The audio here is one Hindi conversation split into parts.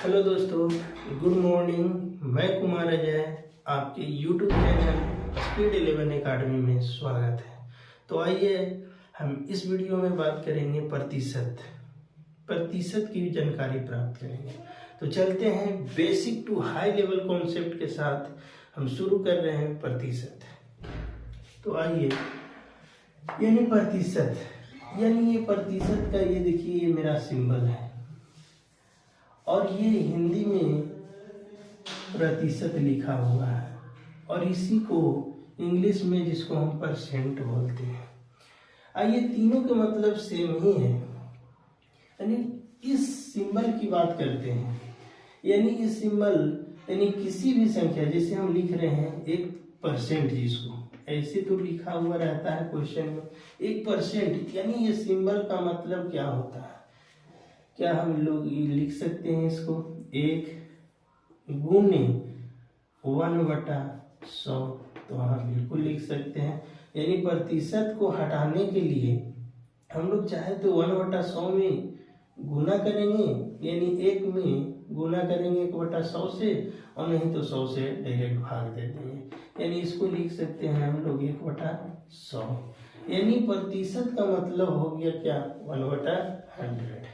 हेलो दोस्तों, गुड मॉर्निंग। मैं कुमार अजय, आपके यूट्यूब चैनल स्पीड 11 एकेडमी में स्वागत है। तो आइए हम इस वीडियो में बात करेंगे प्रतिशत की जानकारी प्राप्त करेंगे। तो चलते हैं basic to high level concept के साथ। हम शुरू कर रहे हैं प्रतिशत। तो आइए, यानी प्रतिशत, यानी ये प्रतिशत का ये देखिए, ये मेरा सिंबल है और ये हिंदी में प्रतिशत लिखा हुआ है और इसी को इंग्लिश में जिसको हम परसेंट बोलते हैं। आइए, तीनों के मतलब सेम ही है। यानी इस सिंबल की बात करते हैं, यानी इस सिंबल यानी किसी भी संख्या, जैसे हम लिख रहे हैं 1%, जिसको ऐसे तो लिखा हुआ रहता है क्वेश्चन में 1%, यानी ये सिंबल का मतलब क्या होता है। क्या हम लोग ये लिख सकते हैं इसको 1 गुने 1/100, तो हाँ बिल्कुल लिख सकते हैं। यानी प्रतिशत को हटाने के लिए हम लोग चाहे तो 1/100 में गुना करेंगे, यानी 1 में गुना करेंगे 1/100 से, और नहीं तो 100 से डायरेक्ट भाग दे देंगे। यानी इसको लिख सकते हैं हम लोग 1/100। यानी प्रतिशत का मतलब हो गया क्या, 1/100।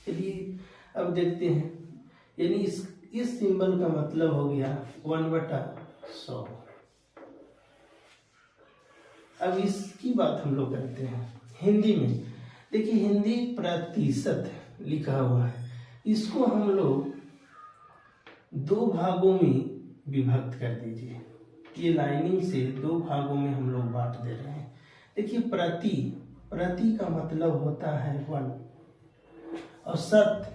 चलिए अब देखते हैं, यानी इस सिंबल का मतलब हो गया 1/100। अब इसकी बात हम लोग करते हैं हिंदी में। देखिए, हिंदी प्रतिशत लिखा हुआ है, इसको हम लोग 2 भागों में विभक्त कर दीजिए। ये लाइनिंग से 2 भागों में हम लोग बांट दे रहे हैं। देखिए, प्रति का मतलब होता है 1, और शत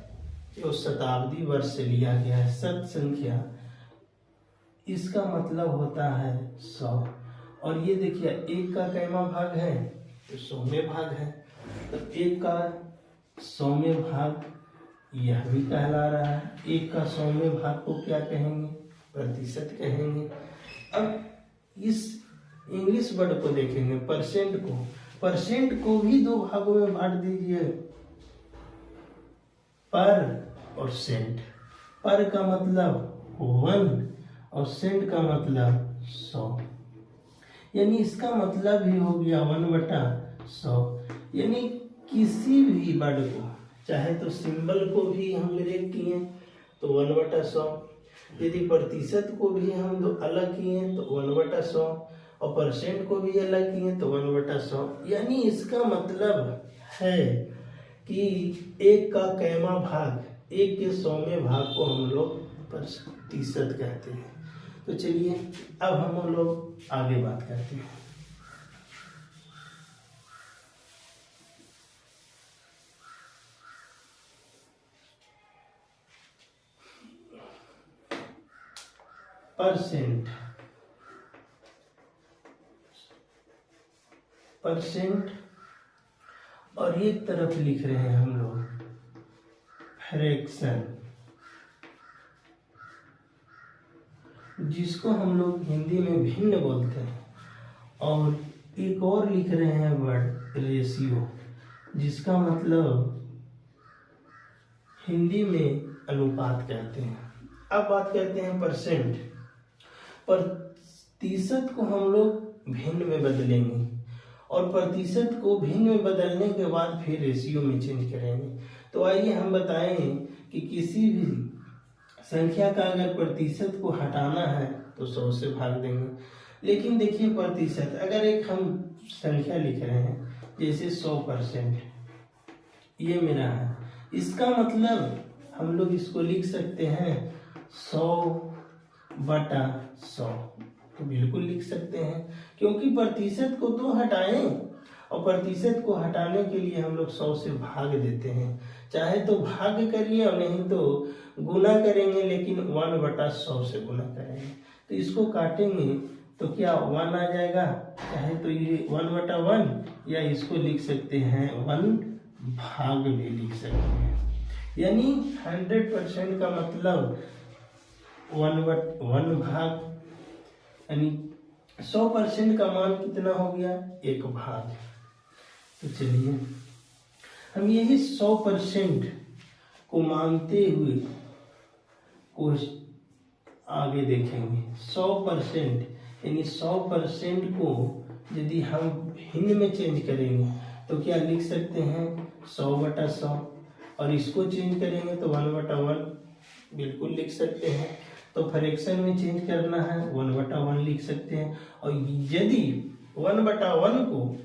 जो शताब्दी वर्ष से लिया गया है, शत संख्या, इसका मतलब होता है 100। और ये देखिए, 1 का कैमा भाग है तो 100वें भाग है, तो 1 का 100वें भाग यह भी कहला रहा है। 1 का 100वें भाग को क्या कहेंगे, प्रतिशत कहेंगे। अब इस इंग्लिश वर्ड को देखेंगे, परसेंट को भी 2 भागों में बांट दीजिए, पर और सेंट। पर का मतलब 1 और सेंट का मतलब 100, यानी इसका मतलब ही हो गया 1/100। यानी किसी भी वर्ड को, चाहे तो सिंबल को भी हम ब्रेक किए तो 1/100, यदि प्रतिशत को भी हम अलग किए तो 1/100, और परसेंट को भी अलग किए तो 1/100। यानी इसका मतलब है कि 1 का कैमा भाग, 1 के 100वें भाग को हम लोग प्रतिशत कहते हैं। तो चलिए अब हम लोग आगे बात करते हैं। परसेंट और एक तरफ लिख रहे हैं हम लोग फ्रैक्शन, जिसको हम लोग हिंदी में भिन्न बोलते हैं। और एक और लिख रहे हैं वर्ड रेशियो, जिसका मतलब हिंदी में अनुपात कहते हैं। अब बात करते हैं परसेंट। प्रतिशत को हम लोग भिन्न में बदलेंगे और प्रतिशत को भिन्न में बदलने के बाद फिर रेशियो में चेंज करेंगे। तो आइए हम बताएंगे कि किसी भी संख्या का अगर प्रतिशत को हटाना है तो 100 से भाग देंगे। लेकिन देखिए, प्रतिशत अगर एक हम संख्या लिख रहे हैं, जैसे 100%, ये मेरा है, इसका मतलब हम लोग इसको लिख सकते हैं 100/100, तो बिल्कुल लिख सकते हैं, क्योंकि प्रतिशत को तो हटाएं और प्रतिशत को हटाने के लिए हम लोग 100 से भाग देते हैं। चाहे तो भाग करिए और नहीं तो गुना करेंगे, लेकिन 1/100 से गुना करेंगे। तो इसको काटेंगे तो क्या 1 आ जाएगा, चाहे तो ये 1/1, या इसको लिख सकते हैं 1 भाग भी लिख सकते हैं। यानी 100% का मतलब 1 भाग, यानी 100% का मान कितना हो गया, 1 भाग। तो चलिए हम यही 100% को मानते हुए कुछ आगे देखेंगे। 100% यानी 100% को यदि हम हिंद में चेंज करेंगे तो क्या लिख सकते हैं 100/100, और इसको चेंज करेंगे तो 1/1 बिल्कुल लिख सकते हैं। तो फ्रैक्शन में चेंज करना है 1/1 लिख सकते हैं, और यदि 1/1 को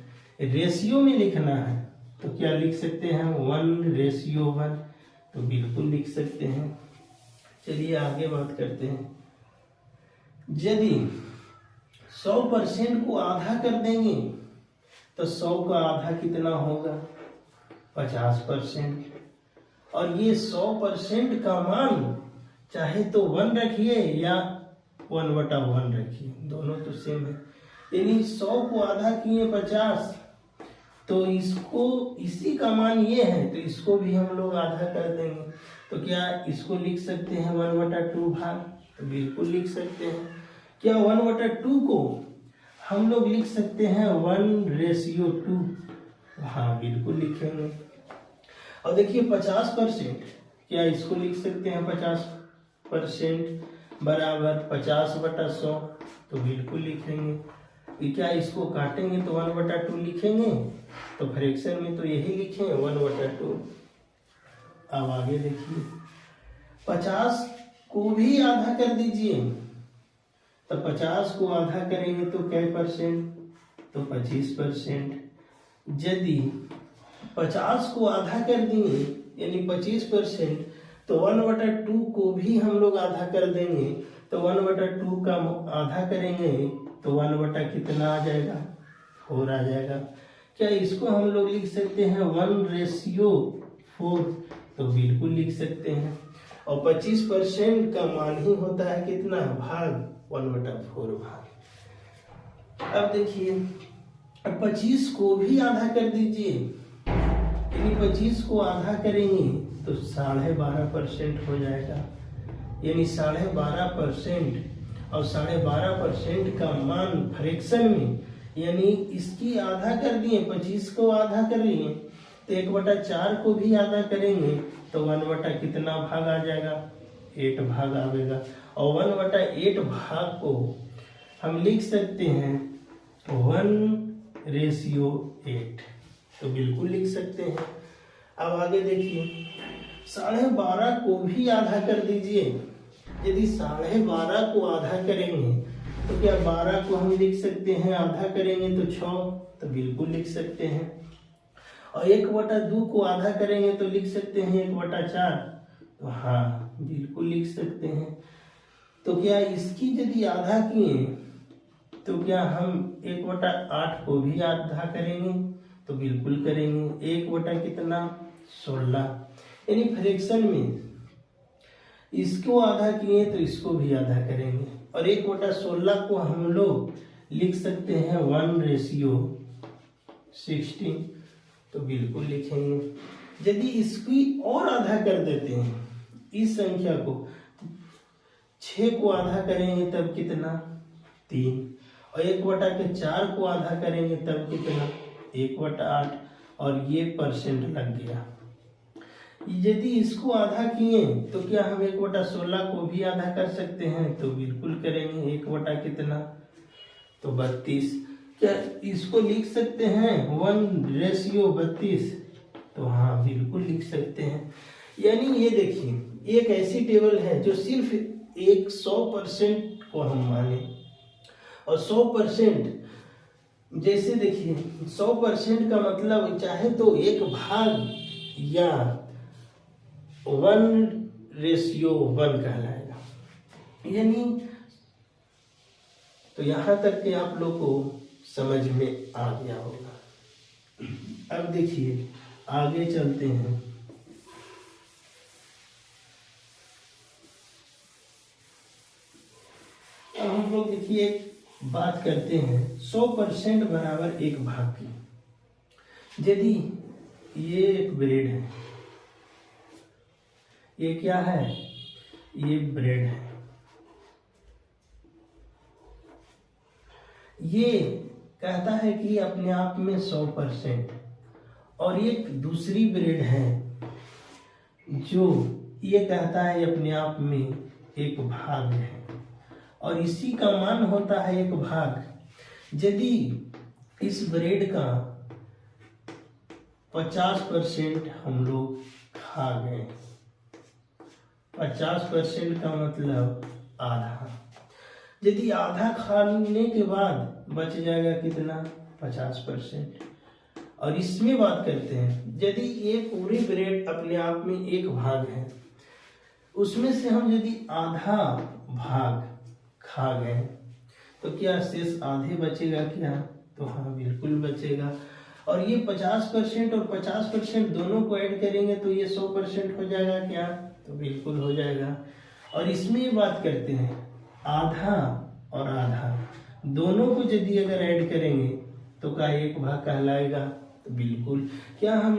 रेशियो में लिखना है तो क्या लिख सकते हैं 1:1, तो बिल्कुल लिख सकते हैं। चलिए आगे बात करते हैं। यदि 100% को आधा कर देंगे तो 100 का आधा कितना होगा 50%, और ये 100% का मान चाहे तो 1 रखिए या 1/1 रखिए, दोनों तो सेम है। यानी 100 को आधा किए 50, तो इसको इसी का मान ये है तो इसको भी हम लोग आधा कर देंगे, तो क्या इसको लिख सकते हैं 1/2 भाग, तो बिल्कुल लिख सकते हैं। क्या 1/2 को हम लोग लिख सकते हैं 1:2, हाँ बिल्कुल लिखेंगे। और देखिए 50%, क्या इसको लिख सकते हैं 50% बराबर 50/100, तो बिल्कुल लिखेंगे। क्या इसको काटेंगे तो 1/2 लिखेंगे, तो फ्रैक्शन में तो यही लिखें 1/2। अब आगे देखिए 50 को भी आधा कर दीजिए, तो 50 को आधा करेंगे तो क्या %, तो 25%। यदि 50 को आधा कर दिए यानी 25%, तो 1/2 को भी हम लोग आधा कर देंगे, तो 1/2 का आधा करेंगे तो 1 कितना आ जाएगा 4 आ जाएगा। क्या इसको हम लोग लिख सकते हैं 1:4, तो बिल्कुल लिख सकते हैं। और 25% का मान ही होता है कितना भाग 1/4 भाग। अब देखिए 25 को भी आधा कर दीजिए, यानी 25 को आधा करेंगे तो 12.5% हो जाएगा, यानी 12.5%, और 12.5% का मान फ्रैक्शन में, यानी इसकी आधा कर दिए 25 को आधा कर लिए तो 1/4 को भी आधा करेंगे तो 1 कितना भाग आ जाएगा 8 भाग आएगा, और 1/8 भाग को हम लिख सकते हैं 1:8, तो बिल्कुल लिख सकते हैं। अब आगे देखिए 12.5 को भी आधा कर दीजिए। यदि 12.5 को आधा करेंगे तो क्या 12 को हम लिख सकते हैं आधा करेंगे तो 6, तो बिल्कुल लिख सकते हैं। और 1/2 को आधा करेंगे तो लिख सकते हैं 1/4, तो हाँ बिल्कुल लिख सकते हैं। तो क्या इसकी यदि आधा किए तो क्या हम 1/8 को भी आधा करेंगे, तो बिल्कुल करेंगे। 1 कितना 16, यानी फ्रैक्शन में इसको आधा किए तो इसको भी आधा करेंगे, और 1/16 को हम लोग लिख सकते हैं 1:16, तो बिल्कुल लिखेंगे। यदि इसकी और आधा कर देते हैं इस संख्या को, 6 को आधा करेंगे तब कितना 3, और 1/4 को आधा करेंगे तब कितना 1/8, और ये % लग गया। यदि इसको आधा किए तो क्या हम 1/16 को भी आधा कर सकते हैं, तो बिल्कुल करेंगे। 1 कितना तो 32, क्या इसको लिख सकते हैं 1:32, तो हाँ बिल्कुल लिख सकते हैं। यानी ये देखिए एक ऐसी टेबल है जो सिर्फ एक 100% को हम माने, और 100% जैसे देखिए 100% का मतलब चाहे तो 1 भाग या 1:1 कहलाएगा, यानी तो यहां तक के आप लोग को समझ में आ गया होगा। अब देखिए आगे चलते हैं। अब हम लोग देखिए बात करते हैं 100% बराबर 1 भाग की। यदि ये एक ब्रेड है, ये क्या है, ये ब्रेड है, ये कहता है कि अपने आप में 100%, और एक दूसरी ब्रेड है जो ये कहता है अपने आप में एक भाग है और इसी का मान होता है एक भाग। यदि इस ब्रेड का 50% हम लोग खा गए, 50% का मतलब आधा, यदि आधा खाने के बाद बच जाएगा कितना, 50%। और इसमें बात करते हैं यदि ये पूरी ब्रेड अपने आप में एक भाग है, उसमें से हम यदि आधा भाग खा गए तो क्या शेष आधे बचेगा क्या, तो हाँ बिल्कुल बचेगा। और ये 50% और 50% दोनों को ऐड करेंगे तो ये 100% हो जाएगा क्या, तो बिल्कुल हो जाएगा। और इसमें ये बात करते हैं आधा और आधा दोनों को यदि अगर ऐड करेंगे तो क्या एक भाग कहलाएगा, तो बिल्कुल। क्या हम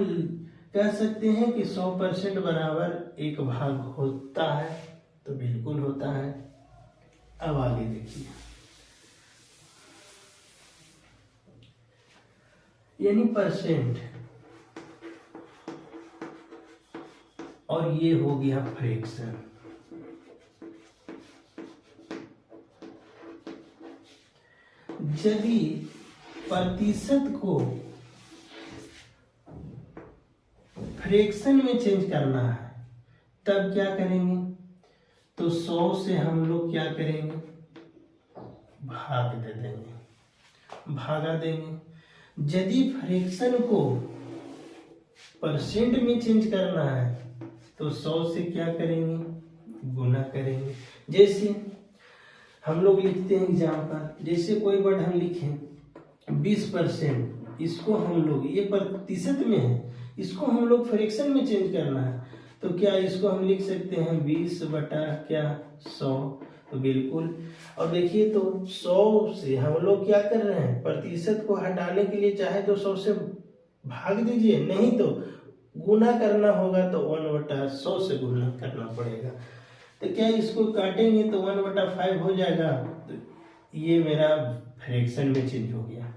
कह सकते हैं कि 100% बराबर एक भाग होता है, तो बिल्कुल होता है। अब आगे देखिए, यानी परसेंट और ये हो गया फ्रैक्शन। यदि प्रतिशत को फ्रैक्शन में चेंज करना है तब क्या करेंगे, तो 100 से हम लोग क्या करेंगे, भाग दे देंगे, भागा देंगे। यदि फ्रैक्शन को परसेंट में चेंज करना है तो 100 से क्या करेंगे, गुना करेंगे। जैसे हम लोग लिखते हैं एग्जाम्पल, जैसे कोई वर्ड हम लिखें 20%, इसको हम लोग, ये प्रतिशत में है, इसको हम लोग फ्रैक्शन में चेंज करना है तो क्या इसको हम लिख सकते हैं 20 बटा क्या 100, तो बिल्कुल। और देखिए तो 100 से हम लोग क्या कर रहे हैं, प्रतिशत को हटाने के लिए चाहे तो 100 से भाग दीजिए, नहीं तो गुना करना होगा तो 1/100 से गुना करना पड़ेगा। तो क्या इसको काटेंगे तो 1/5 हो जाएगा, तो ये मेरा फ्रैक्शन में चेंज हो गया।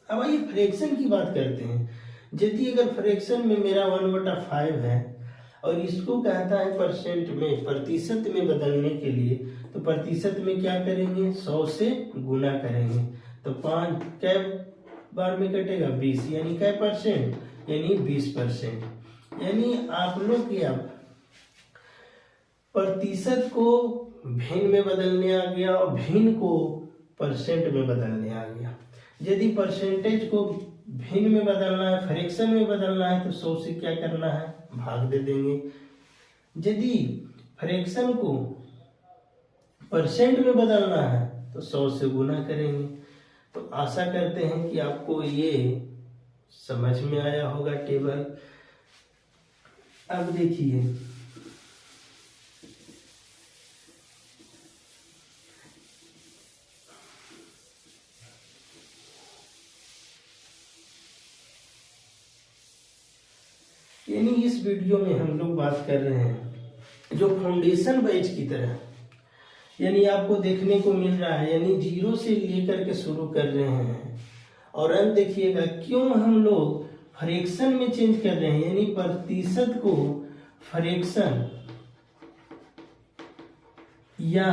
अब आइए फ्रैक्शन की बात करते हैं। यदि अगर फ्रैक्शन में मेरा 1/5 है और इसको कहता है परसेंट में, प्रतिशत में बदलने के लिए, तो प्रतिशत में क्या करेंगे, 100 से गुना करेंगे तो 5 कै बार में कटेगा 20, यानी कै परसेंट, यानी 20%। यानी आप लोग क्या प्रतिशत को भिन्न में बदलने आ गया और भिन्न को परसेंट में बदलने आ गया। यदि परसेंटेज को भिन्न में बदलना है, फ्रैक्शन में बदलना है तो 100 से क्या करना है, भाग दे देंगे। यदि फ्रैक्शन को परसेंट में बदलना है तो 100 से गुना करेंगे। तो आशा करते हैं कि आपको ये समझ में आया होगा टेबल। अब देखिए यानी इस वीडियो में हम लोग बात कर रहे हैं जो फाउंडेशन बैच की तरह, यानी आपको देखने को मिल रहा है, यानी 0 से लेकर के शुरू कर रहे हैं और अंत देखिएगा क्यों हम लोग फ्रैक्शन में चेंज कर रहे हैं, यानी प्रतिशत को फ्रैक्शन या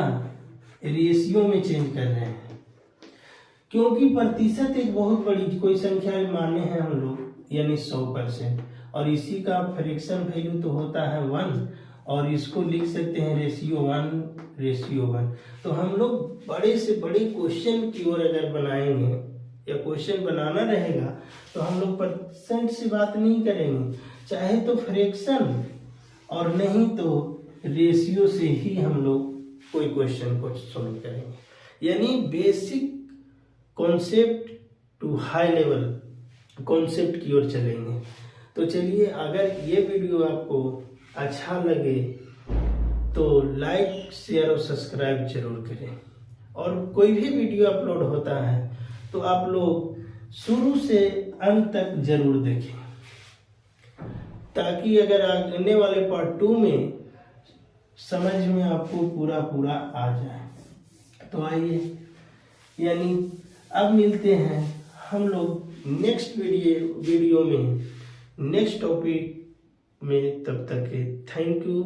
रेशियो में चेंज कर रहे हैं। क्योंकि प्रतिशत एक बहुत बड़ी कोई संख्या माने हैं हम लोग, यानी 100%, और इसी का फ्रैक्शन वैल्यू तो होता है 1 और इसको लिख सकते हैं रेशियो 1:1। तो हम लोग बड़े से बड़े क्वेश्चन की ओर अगर बनाएंगे या क्वेश्चन बनाना रहेगा तो हम लोग परसेंट से बात नहीं करेंगे, चाहे तो फ्रैक्शन और नहीं तो रेशियो से ही हम लोग कोई क्वेश्चन को सॉल्व करेंगे। यानी basic concept to high level concept की ओर चलेंगे। तो चलिए, अगर ये वीडियो आपको अच्छा लगे तो लाइक शेयर और सब्सक्राइब जरूर करें। और कोई भी वीडियो अपलोड होता है तो आप लोग शुरू से अंत तक जरूर देखें, ताकि अगर आने वाले पार्ट 2 में समझ में आपको पूरा आ जाए। तो आइए, यानी अब मिलते हैं हम लोग नेक्स्ट वीडियो में नेक्स्ट टॉपिक में, तब तक के थैंक यू।